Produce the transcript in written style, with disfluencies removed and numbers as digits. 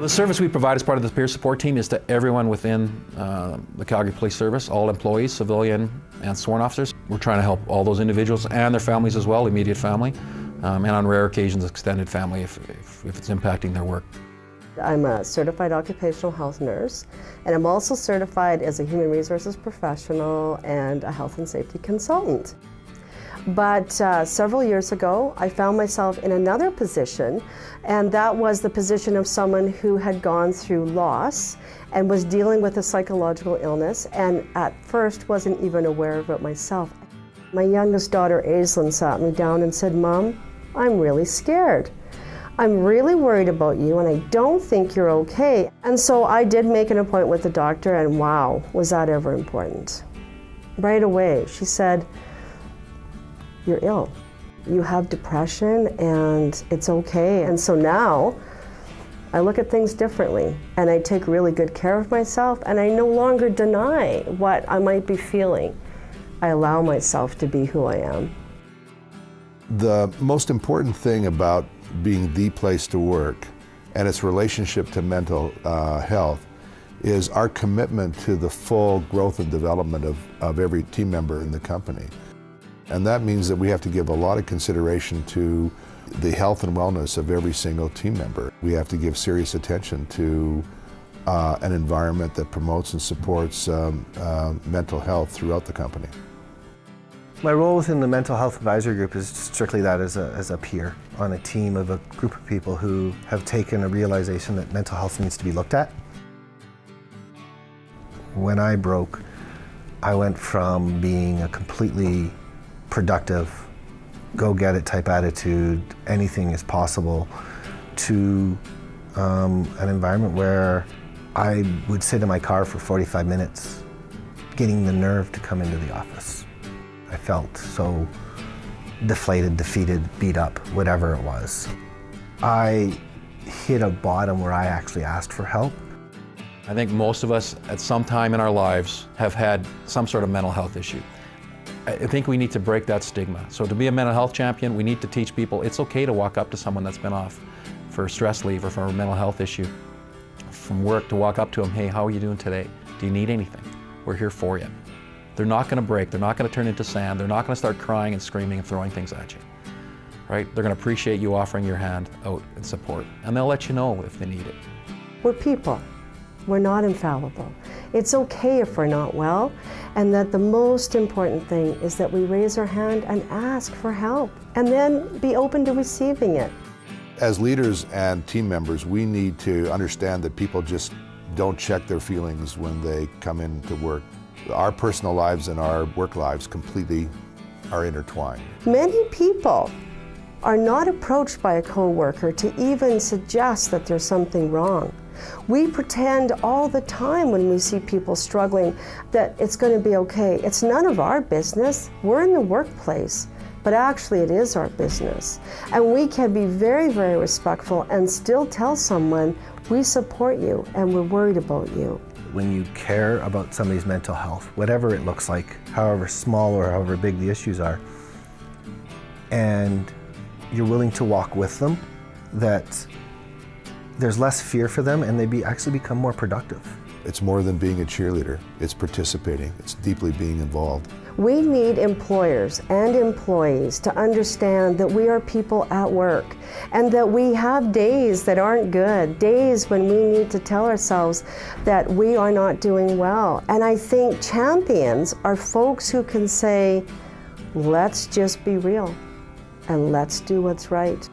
The service we provide as part of the peer support team is to everyone within the Calgary Police Service, all employees, civilian and sworn officers. We're trying to help all those individuals and their families as well, immediate family, and on rare occasions extended family if it's impacting their work. I'm a certified occupational health nurse, and I'm also certified as a human resources professional and a health and safety consultant. But several years ago, I found myself in another position, and that was the position of someone who had gone through loss and was dealing with a psychological illness, and at first wasn't even aware of it myself. My youngest daughter, Aislinn, sat me down and said, "Mom, I'm really scared. I'm really worried about you, and I don't think you're okay." And so I did make an appointment with the doctor, and wow, was that ever important. Right away, she said, "You're ill. You have depression and it's okay." And so now I look at things differently, and I take really good care of myself, and I no longer deny what I might be feeling. I allow myself to be who I am. The most important thing about being the place to work and its relationship to mental health is our commitment to the full growth and development of every team member in the company. And that means that we have to give a lot of consideration to the health and wellness of every single team member. We have to give serious attention to an environment that promotes and supports mental health throughout the company. My role within the Mental Health Advisory Group is strictly that, as a peer on a team of a group of people who have taken a realization that mental health needs to be looked at. When I broke, I went from being a completely productive, go-get-it type attitude, anything is possible, to an environment where I would sit in my car for 45 minutes, getting the nerve to come into the office. I felt so deflated, defeated, beat up, whatever it was. I hit a bottom where I actually asked for help. I think most of us at some time in our lives have had some sort of mental health issue. I think we need to break that stigma. So to be a mental health champion, we need to teach people it's okay to walk up to someone that's been off for stress leave or for a mental health issue from work, to walk up to them, "Hey, how are you doing today? Do you need anything? We're here for you." They're not going to break. They're not going to turn into sand. They're not going to start crying and screaming and throwing things at you, right? They're going to appreciate you offering your hand out in support, and they'll let you know if they need it. We're people. We're not infallible. It's okay if we're not well, and that the most important thing is that we raise our hand and ask for help, and then be open to receiving it. As leaders and team members, we need to understand that people just don't check their feelings when they come into work. Our personal lives and our work lives completely are intertwined. Many people are not approached by a coworker to even suggest that there's something wrong. We pretend all the time when we see people struggling that it's going to be okay. It's none of our business. We're in the workplace, but actually it is our business. And we can be very, very respectful and still tell someone, "We support you and we're worried about you." When you care about somebody's mental health, whatever it looks like, however small or however big the issues are, and you're willing to walk with them, that there's less fear for them and they actually become more productive. It's more than being a cheerleader. It's participating. It's deeply being involved. We need employers and employees to understand that we are people at work, and that we have days that aren't good, days when we need to tell ourselves that we are not doing well. And I think champions are folks who can say, "Let's just be real and let's do what's right."